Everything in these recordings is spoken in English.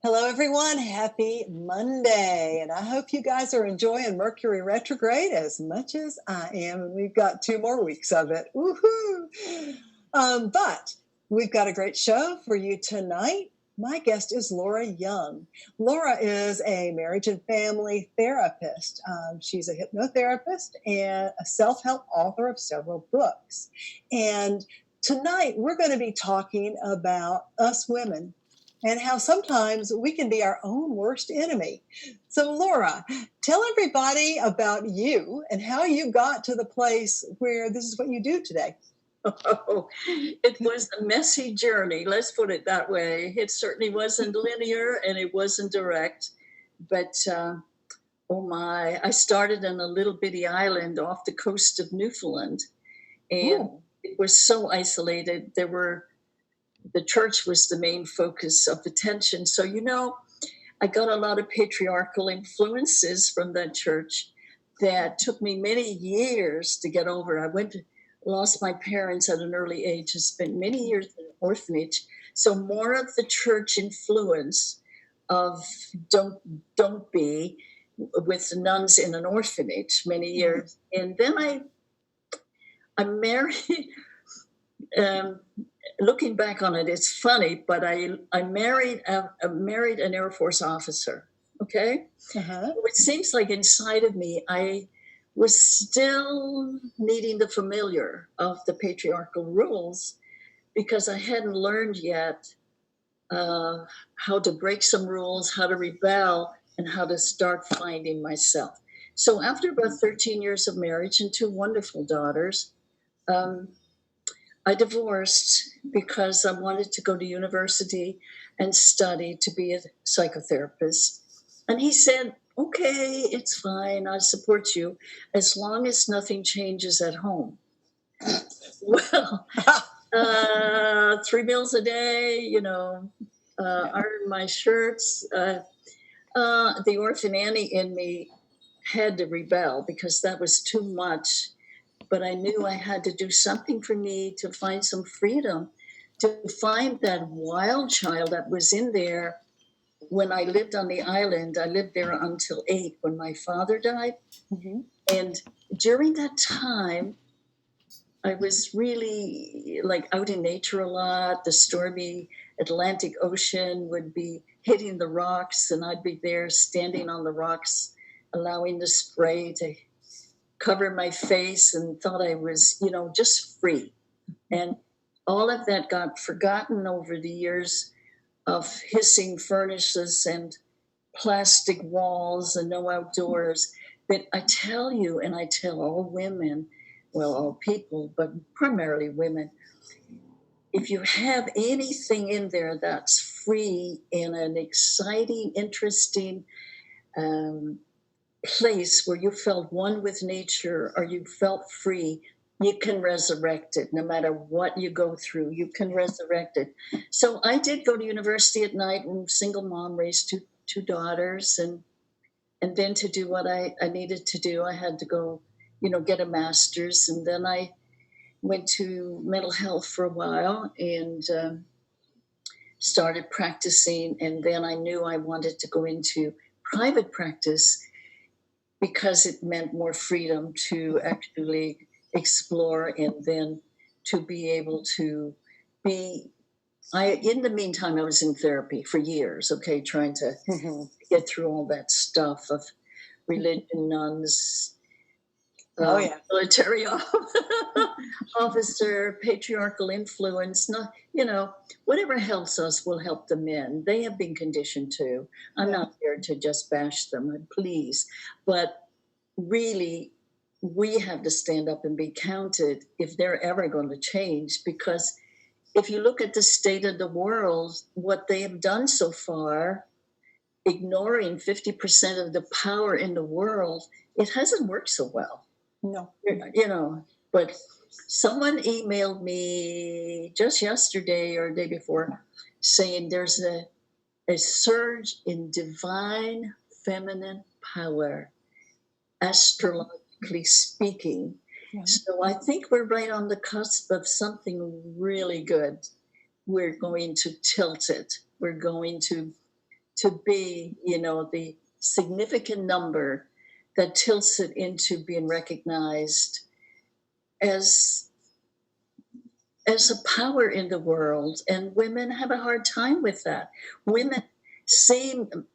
Hello, everyone. Happy Monday. And I hope you guys are enjoying Mercury retrograde as much as I am. And we've got 2 more weeks of it. Woohoo! But we've got a great show for you tonight. My guest is Laura Young. Laura is a marriage and family therapist. She's a hypnotherapist and a self-help author of several books. And tonight we're going to be talking about us women and how sometimes we can be our own worst enemy. So, Laura, tell everybody about you and how you got to the place where this is what you do today. Oh, it was a messy journey. Let's put it that way. It certainly wasn't linear and it wasn't direct. But oh my, I started on a little bitty island off the coast of Newfoundland. And Ooh. it was so isolated. The church was the main focus of attention. So, I got a lot of patriarchal influences from that church that took me many years to get over. Lost my parents at an early age and spent many years in an orphanage. So more of the church influence of don't be with the nuns in an orphanage many years. And then I married. Looking back on it, it's funny, but I married an Air Force officer. Okay, It seems like inside of me, I was still needing the familiar of the patriarchal rules because I hadn't learned yet how to break some rules, how to rebel, and how to start finding myself. So after about 13 years of marriage and 2 wonderful daughters, I divorced because I wanted to go to university and study to be a psychotherapist. And he said, okay, it's fine. I support you as long as nothing changes at home. Well, 3 meals a day, iron my shirts. The orphan Annie in me had to rebel because that was too much. But I knew I had to do something for me to find some freedom, to find that wild child that was in there when I lived on the island. I lived there until 8 when my father died. Mm-hmm. And during that time, I was really like out in nature a lot. The stormy Atlantic Ocean would be hitting the rocks, and I'd be there standing on the rocks, allowing the spray to cover my face, and thought I was, just free. And all of that got forgotten over the years of hissing furnaces and plastic walls and no outdoors. But I tell you, and I tell all women, well, all people, but primarily women, if you have anything in there that's free in an exciting, interesting, place where you felt one with nature or you felt free, you can resurrect it. No matter what you go through, you can resurrect it. So I did go to university at night, and single mom, raised two daughters, and then to do what I needed to do, I had to go, get a master's. And then I went to mental health for a while and started practicing. And then I knew I wanted to go into private practice because it meant more freedom to actually explore and then to be able to be. In the meantime, I was in therapy for years, okay, trying to get through all that stuff of religion, nuns, military officer, patriarchal influence, whatever helps us will help the men. They have been conditioned to. I'm not here to just bash them, please. But really, we have to stand up and be counted if they're ever going to change. Because if you look at the state of the world, what they have done so far, ignoring 50% of the power in the world, it hasn't worked so well. No. But someone emailed me just yesterday or the day before saying there's a surge in divine feminine power, astrologically speaking. Right. So I think we're right on the cusp of something really good. We're going to tilt it. We're going to to be, the significant number that tilts it into being recognized as a power in the world. And women have a hard time with that. Women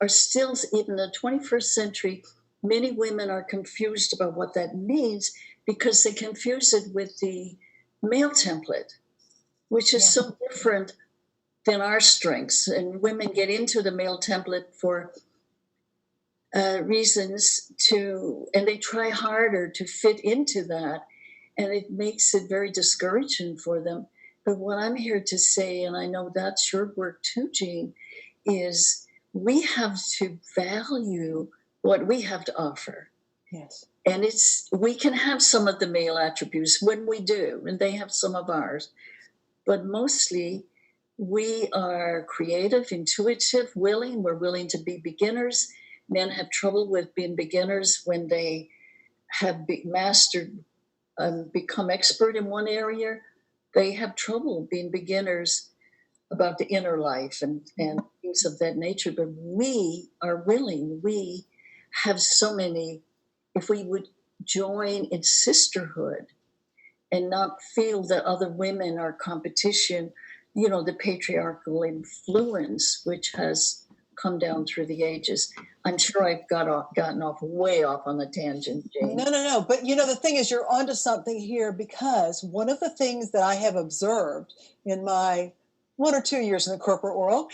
are still, even in the 21st century, many women are confused about what that means because they confuse it with the male template, which is so different than our strengths. And women get into the male template for reasons and they try harder to fit into that. And it makes it very discouraging for them. But what I'm here to say, and I know that's your work too, Jean, is we have to value what we have to offer. Yes. And we can have some of the male attributes when we do, and they have some of ours. But mostly we are creative, intuitive, willing. We're willing to be beginners. Men have trouble with being beginners when they have mastered and become expert in one area. They have trouble being beginners about the inner life and things of that nature. But we are willing. We have so many. If we would join in sisterhood and not feel that other women are competition, the patriarchal influence, which has come down through the ages. I'm sure I've gotten way off on the tangent, Jane. No. But the thing is, you're onto something here, because one of the things that I have observed in my 1 or 2 years in the corporate world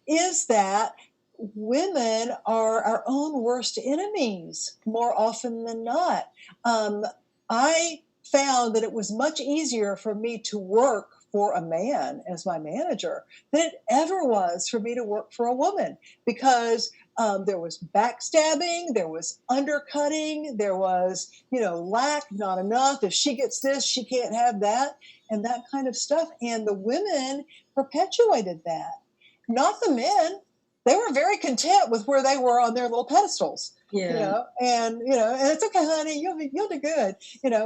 is that women are our own worst enemies more often than not. I found that it was much easier for me to work for a man as my manager than it ever was for me to work for a woman, because there was backstabbing, there was undercutting, there was, lack, not enough. If she gets this, she can't have that, and that kind of stuff. And the women perpetuated that, not the men. They were very content with where they were on their little pedestals. Yeah. And it's okay, honey, you'll do good,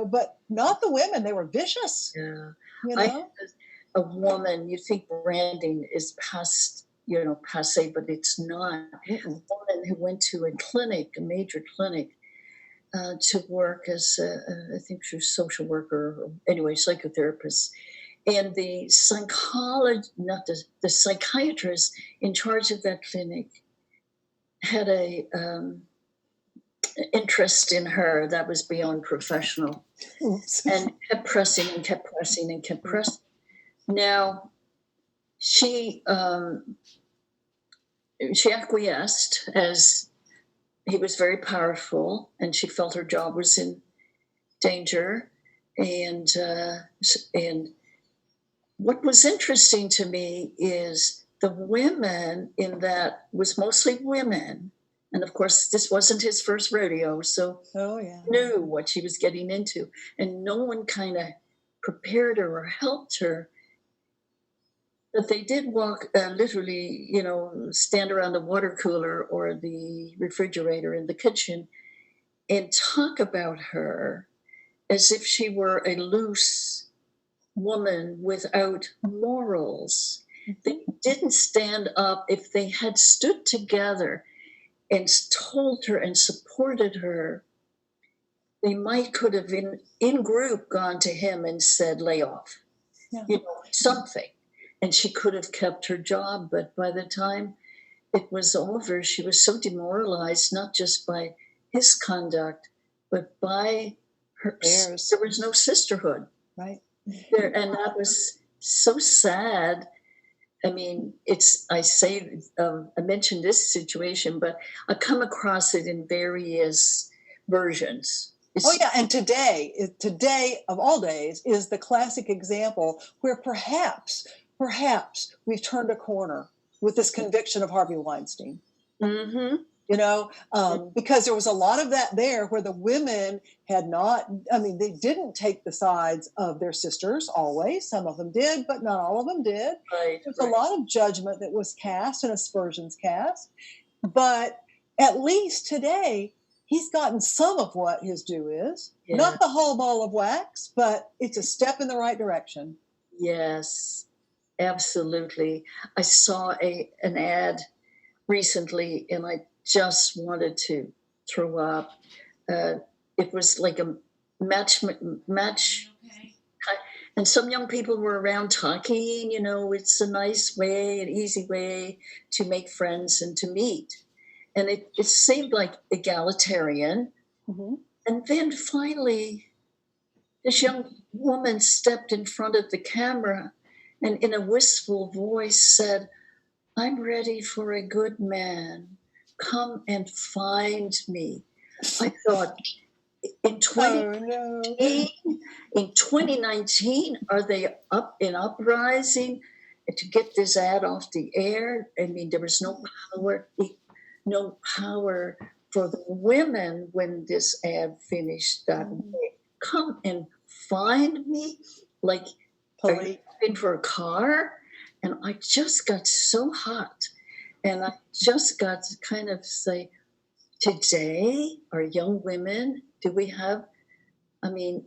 but not the women. They were vicious. Yeah. I a woman, you think branding is passe, but it's not. Mm-mm. A woman who went to a major clinic, to work as I think she was a social worker, or anyway, psychotherapist. And the psychiatrist in charge of that clinic had a interest in her that was beyond professional. Oops. And kept pressing and kept pressing and kept pressing. Now, she acquiesced, as he was very powerful, and she felt her job was in danger. And what was interesting to me is the women in that was mostly women. And of course, this wasn't his first rodeo, so knew what she was getting into. And no one kind of prepared her or helped her. But they did walk, literally, stand around the water cooler or the refrigerator in the kitchen and talk about her as if she were a loose woman without morals. They didn't stand up. If they had stood together and told her and supported her, they could have in group gone to him and said, lay off, something. And she could have kept her job. But by the time it was over, she was so demoralized, not just by his conduct, but by her. There was no sisterhood. Right. And that was so sad. I mean, I mentioned this situation, but I come across it in various versions. And today of all days is the classic example where perhaps we've turned a corner with this conviction of Harvey Weinstein. Mm-hmm. Because there was a lot of that there where the women had not, they didn't take the sides of their sisters always. Some of them did, but not all of them did. Right, There's a lot of judgment that was cast and aspersions cast. But at least today, he's gotten some of what his due is. Yeah. Not the whole ball of wax, but it's a step in the right direction. Yes, absolutely. I saw an ad recently, and I just wanted to throw up. It was like a match. And some young people were around talking, it's a nice way, an easy way to make friends and to meet. And it seemed like egalitarian. Mm-hmm. And then finally, this young woman stepped in front of the camera and in a wistful voice said, "I'm ready for a good man. Come and find me." I thought, in 2019, are they up in uprising to get this ad off the air? I mean, there was no power for the women when this ad finished that way. Come and find me, like, are you looking for a car? And I just got so hot, and I just got to kind of say, today, our young women, do we have? I mean,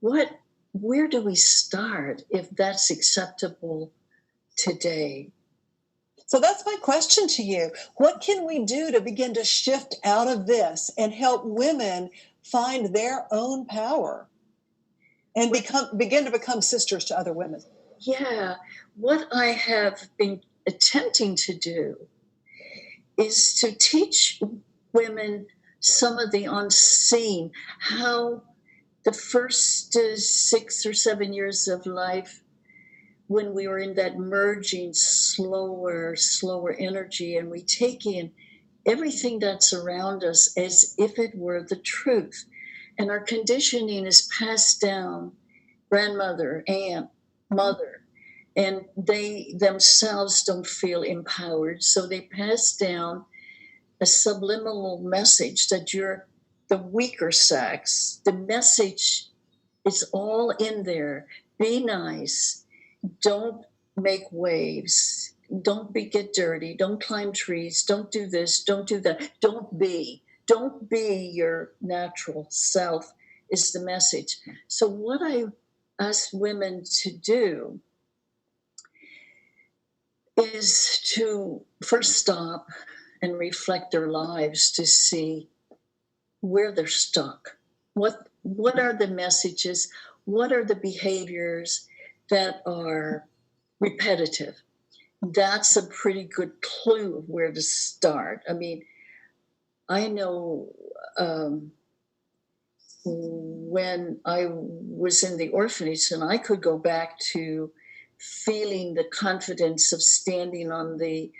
where do we start if that's acceptable today? So that's my question to you. What can we do to begin to shift out of this and help women find their own power and begin to become sisters to other women? Yeah, what I have been attempting to do is to teach women some of the unseen, how the first 6 or 7 years of life, when we were in that merging, slower energy, and we take in everything that's around us as if it were the truth. And our conditioning is passed down, grandmother, aunt, mother, and they themselves don't feel empowered. So they pass down a subliminal message that you're the weaker sex. The message is all in there. Be nice. Don't make waves. Don't get dirty. Don't climb trees. Don't do this. Don't do that. Don't be your natural self is the message. So what I ask women to do is to first stop and reflect their lives to see where they're stuck. What are the messages? What are the behaviors that are repetitive? That's a pretty good clue of where to start. I mean, I know when I was in the orphanage, and I could go back to feeling the confidence of standing on the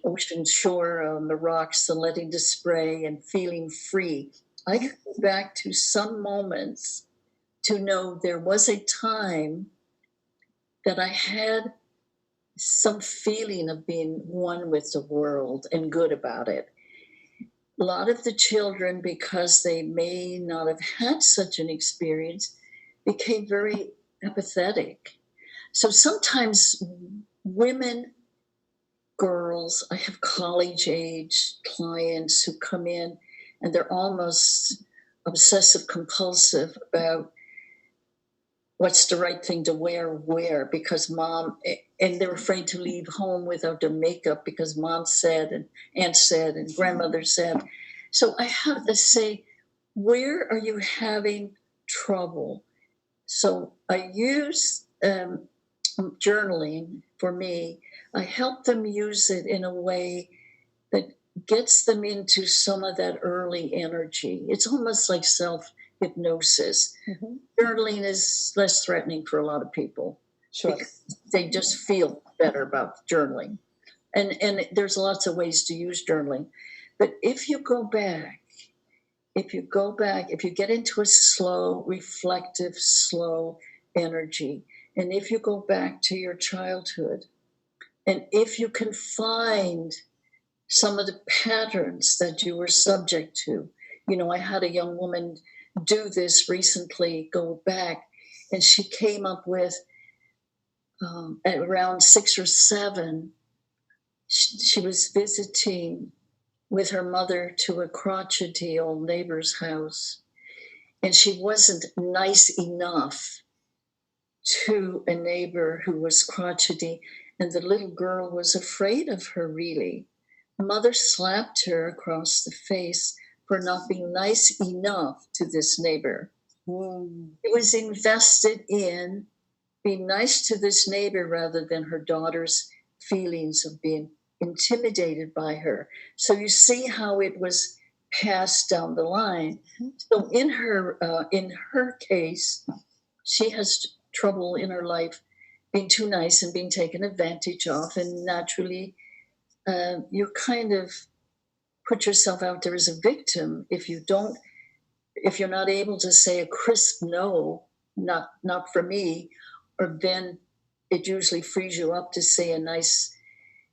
ocean shore, on the rocks, and letting the spray and feeling free. I could go back to some moments to know there was a time that I had some feeling of being one with the world and good about it. A lot of the children, because they may not have had such an experience, became very apathetic. So sometimes women, girls, I have college age clients who come in and they're almost obsessive compulsive about what's the right thing to wear because mom, and they're afraid to leave home without their makeup because mom said and aunt said and grandmother said. So I have to say, where are you having trouble? So I use journaling for me. I help them use it in a way that gets them into some of that early energy. It's almost like self-hypnosis. Mm-hmm. Journaling is less threatening for a lot of people. Sure. They just feel better about journaling. And there's lots of ways to use journaling. But if you get into a slow, reflective, slow energy, and if you go back to your childhood, and if you can find some of the patterns that you were subject to. I had a young woman do this recently, go back, and she came up with, at around 6 or 7, she was visiting with her mother to a crotchety old neighbor's house, and she wasn't nice enough to a neighbor who was crotchety, And the little girl was afraid of her, really. Mother slapped her across the face for not being nice enough to this neighbor. It was invested in being nice to this neighbor rather than her daughter's feelings of being intimidated by her. So you see how it was passed down the line. So in her case, she has trouble in her life being too nice and being taken advantage of, and naturally, you kind of put yourself out there as a victim if you're not able to say a crisp no, not for me, or then it usually frees you up to say a nice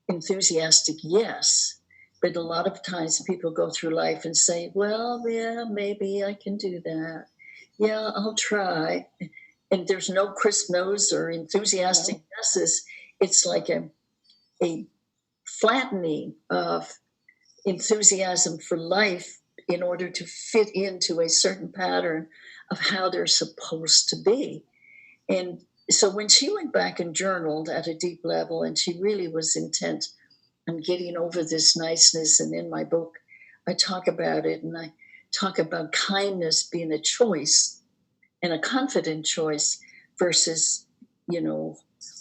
enthusiastic yes. But a lot of times people go through life and say, well, yeah, maybe I can do that. Yeah, I'll try. And there's no crisp no's or enthusiastic yeses. It's like a flattening of enthusiasm for life in order to fit into a certain pattern of how they're supposed to be. And so when she went back and journaled at a deep level, and she really was intent on getting over this niceness, and in my book, I talk about it, and I talk about kindness being a choice and a confident choice versus,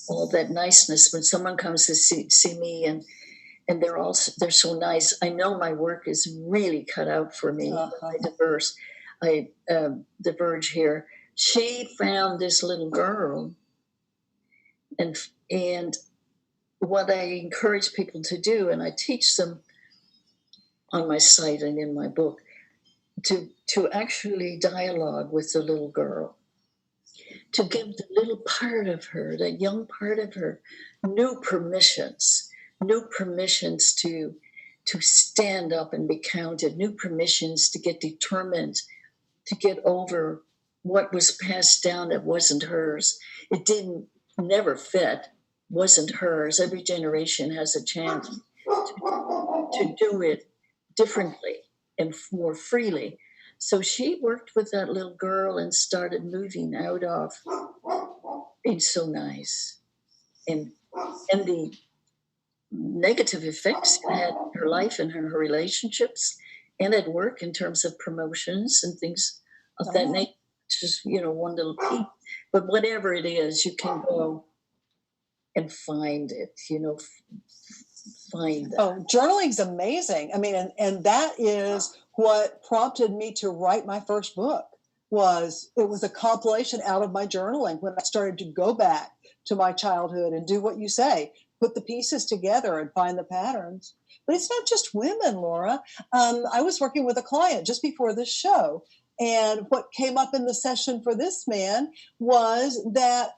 all that niceness. When someone comes to see me and they're so nice, I know my work is really cut out for me. I diverge here. She found this little girl, and what I encourage people to do, and I teach them on my site and in my book, to actually dialogue with the little girl, to give the little part of her, that young part of her, new permissions to stand up and be counted, new permissions to get determined, to get over what was passed down that wasn't hers. It never fit, wasn't hers. Every generation has a chance to do it differently and more freely. So she worked with that little girl and started moving out of being so nice and the negative effects it had in her life and her relationships and at work in terms of promotions and things of that nature. Just, one little peak. But whatever it is, you can go and find it, find that. Oh, journaling's amazing. I mean, and that is what prompted me to write my first book. It was a compilation out of my journaling when I started to go back to my childhood and do what you say, put the pieces together and find the patterns. But it's not just women, Laura. I was working with a client just before this show, and what came up in the session for this man was that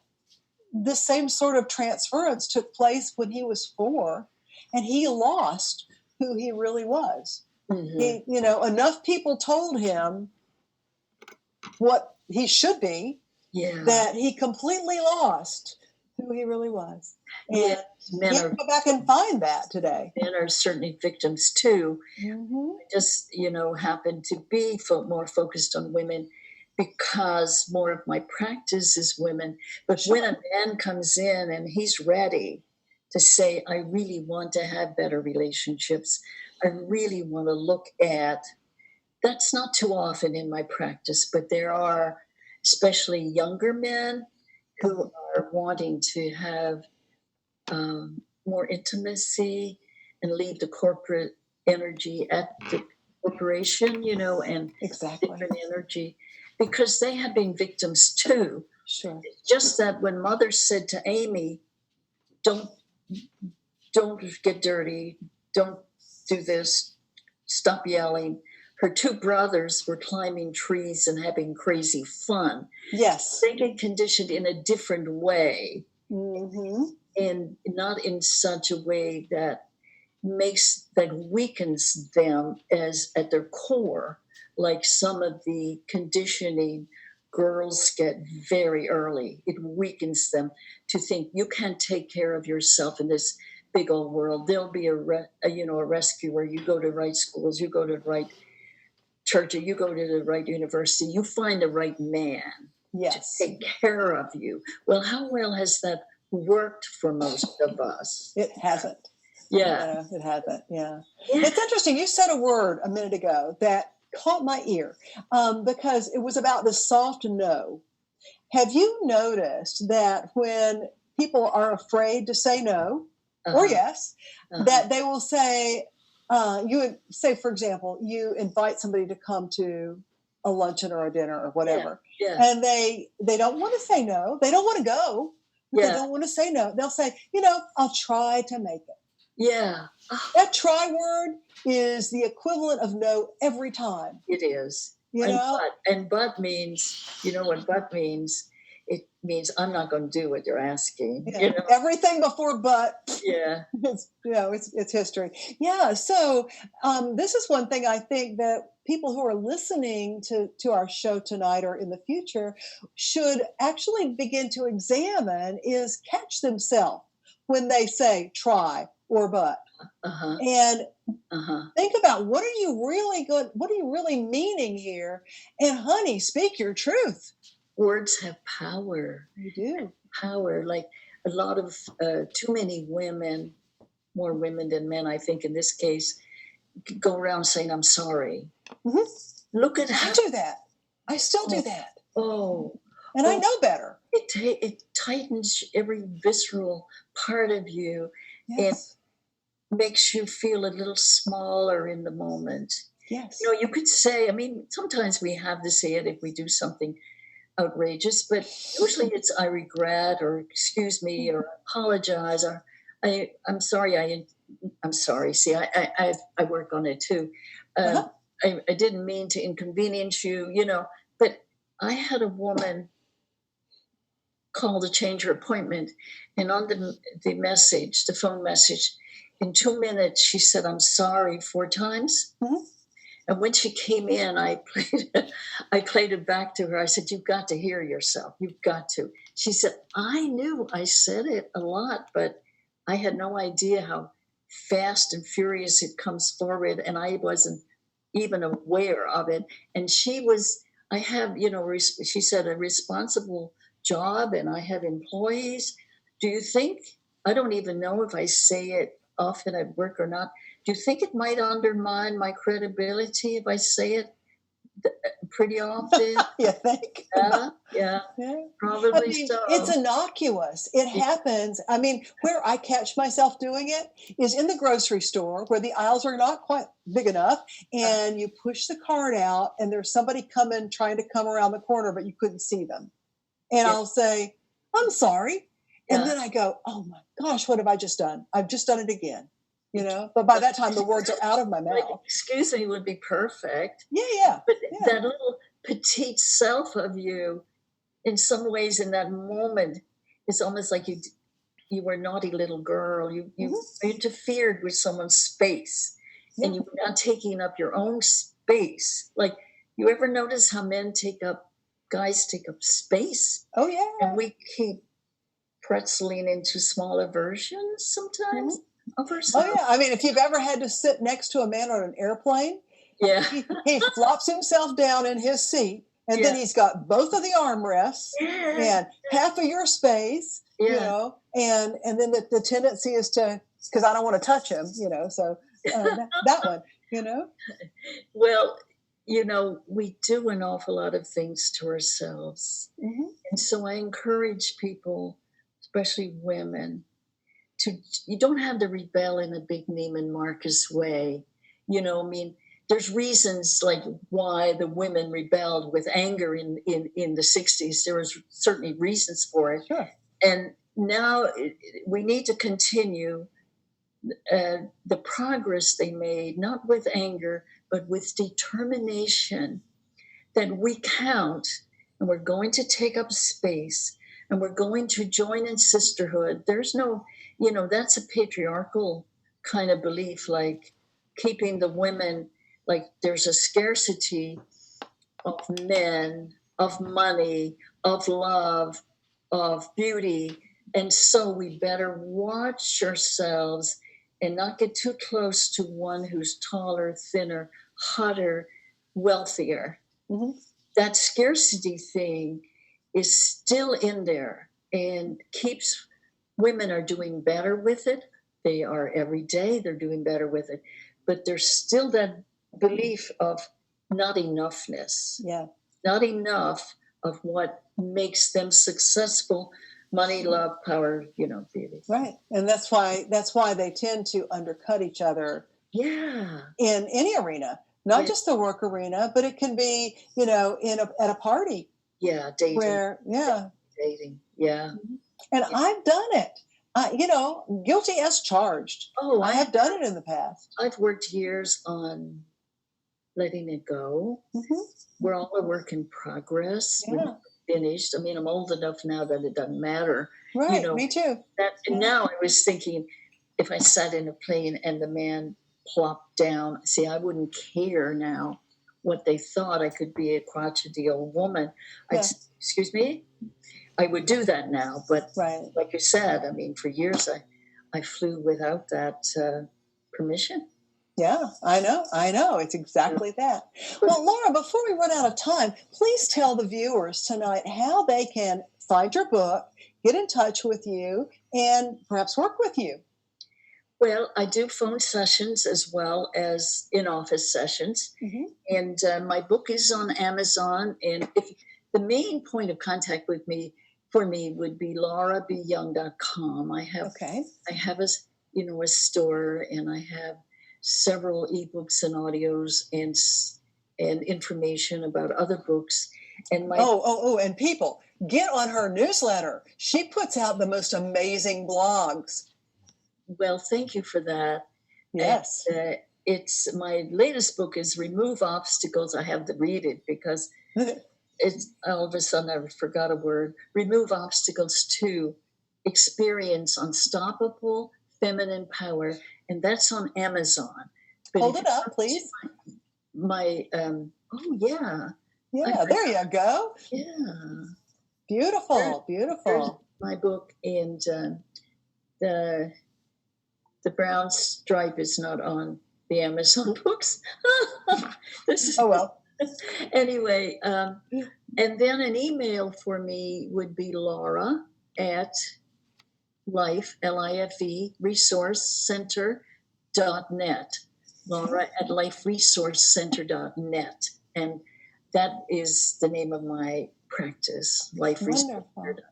the same sort of transference took place when he was 4, and he lost who he really was. Mm-hmm. Enough people told him what he should be, that he completely lost who he really was. And men are, go back and find that today. Men are certainly victims too. Mm-hmm. I just, happen to be more focused on women because more of my practice is women. But when a man comes in and he's ready to say, I really want to have better relationships, I really want to look at, that's not too often in my practice, but there are especially younger men who are wanting to have more intimacy and leave the corporate energy at the corporation, and different energy, because they have been victims too. Sure. It's just that when Mother said to Amy, don't get dirty, don't do this, stop yelling, her 2 brothers were climbing trees and having crazy fun. Yes. They get conditioned in a different way. Mm-hmm. And not in such a way that weakens them as at their core, like some of the conditioning girls get very early. It weakens them to think you can't take care of yourself in this big old world. There'll be a rescuer. You go to right schools, you go to the right church, you go to the right university, you find the right man to take care of you. Well, how well has that worked for most of us. It hasn't. Yeah. It hasn't. Yeah. Yeah. It's interesting. You said a word a minute ago that caught my ear because it was about the soft no. Have you noticed that when people are afraid to say no or yes, that they will say, you would say, for example, you invite somebody to come to a luncheon or a dinner or whatever, and they don't want to say no. They don't want to go. They don't want to say no. They'll say, I'll try to make it. Yeah. That try word is the equivalent of no every time. It is. But means, you know what but means? It means I'm not going to do what you're asking. Yeah. Everything before but. Yeah. It's history. Yeah. So this is one thing I think that people who are listening to our show tonight or in the future should actually begin to examine is catch themselves when they say try or but. And think about what are you really meaning here? And honey, speak your truth. Words have power. You do. Power. Like a lot of too many women, more women than men, I think in this case, go around saying, I'm sorry. Mm-hmm. Look at how I do that. I still do that. And I know better. It tightens every visceral part of you. Yes. And makes you feel a little smaller in the moment. Yes. You could say, sometimes we have to say it if we do something outrageous, but usually it's I regret or excuse me or apologize or I'm sorry. I'm sorry. See, I work on it too. I didn't mean to inconvenience you, but I had a woman call to change her appointment, and on the message, the phone message, in 2 minutes, she said, I'm sorry 4 times. Mm-hmm. And when she came in, I played it back to her. I said, you've got to hear yourself. You've got to. She said, I knew I said it a lot, but I had no idea how fast and furious it comes forward. And I wasn't even aware of it. And she said, a responsible job and I have employees. Do you think, I don't even know if I say it often at work or not, do you think it might undermine my credibility if I say it pretty often? You think? Yeah. Probably so. It's innocuous. It happens. Where I catch myself doing it is in the grocery store where the aisles are not quite big enough and you push the cart out and there's somebody trying to come around the corner, but you couldn't see them. And I'll say, I'm sorry. And then I go, oh my gosh, what have I just done? I've just done it again. But by that time the words are out of my mouth. Like, excuse me would be perfect. Yeah. But that little petite self of you, in some ways, in that moment, it's almost like you were a naughty little girl. You interfered with someone's space, and you were not taking up your own space. Like, you ever notice how guys take up space? Oh yeah. And we keep pretzeling into smaller versions sometimes. Of ourselves. Oh yeah. If you've ever had to sit next to a man on an airplane, he flops himself down in his seat, and then he's got both of the armrests and half of your space, and then the tendency is to, because I don't want to touch him, so that one, Well, we do an awful lot of things to ourselves. Mm-hmm. And so I encourage people, especially women, you don't have to rebel in a big Neiman Marcus way. There's reasons like why the women rebelled with anger in the 60s. There was certainly reasons for it. Sure. And now we need to continue the progress they made, not with anger, but with determination that we count and we're going to take up space and we're going to join in sisterhood. There's no, that's a patriarchal kind of belief, like keeping the women, like there's a scarcity of men, of money, of love, of beauty. And so we better watch ourselves and not get too close to one who's taller, thinner, hotter, wealthier. Mm-hmm. That scarcity thing is still in there and keeps women are doing better with it. They are every day, they're doing better with it. But there's still that belief of not enoughness. Yeah. Not enough of what makes them successful. Money, love, power, beauty. Right. And that's why they tend to undercut each other. Yeah. In any arena, not just the work arena, but it can be, at a party. Yeah, dating. Dating. Yeah. And I've done it. Guilty as charged. Oh, I have done it in the past. I've worked years on letting it go. Mm-hmm. We're all a work in progress. Yeah. We're not finished. I mean, I'm old enough now that it doesn't matter. Right, me too. And now I was thinking, if I sat in a plane and the man plopped down, see, I wouldn't care now what they thought. I could be a crotchety old woman. Yeah. Excuse me? I would do that now. But like you said, I mean, for years I flew without that permission. Yeah, I know. It's exactly that. Well, Laura, before we run out of time, please tell the viewers tonight how they can find your book, get in touch with you, and perhaps work with you. Well, I do phone sessions as well as in-office sessions. Mm-hmm. And my book is on Amazon. And if the main point of contact with me would be laurabyoung.com. I have a store, and I have several ebooks and audios and information about other books. And and people, get on her newsletter. She puts out the most amazing blogs. Well, thank you for that. Yes. It's my latest book is Remove Obstacles. I have to read it because it's all of a sudden I forgot a word. Remove Obstacles to Experience Unstoppable Feminine Power. And that's on Amazon. But hold it up, please. Yeah. Yeah, there you go. Yeah. Beautiful. There's my book, and the brown stripe is not on the Amazon books. Oh, well. Anyway, and then an email for me would be Laura at Life, L-I-F-E, resourcecenter.net. Laura at liferesourcecenter.net. And that is the name of my practice, Life Resource Center.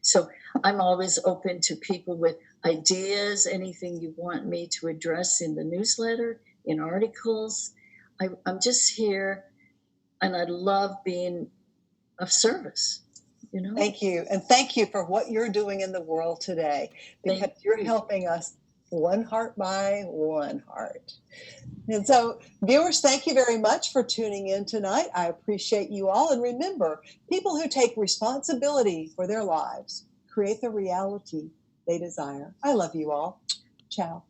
So I'm always open to people with ideas, anything you want me to address in the newsletter, in articles. I'm just here, and I love being of service. Thank you. And thank you for what you're doing in the world today, because you're helping us one heart by one heart. And so, viewers, thank you very much for tuning in tonight. I appreciate you all. And remember, people who take responsibility for their lives create the reality they desire. I love you all. Ciao.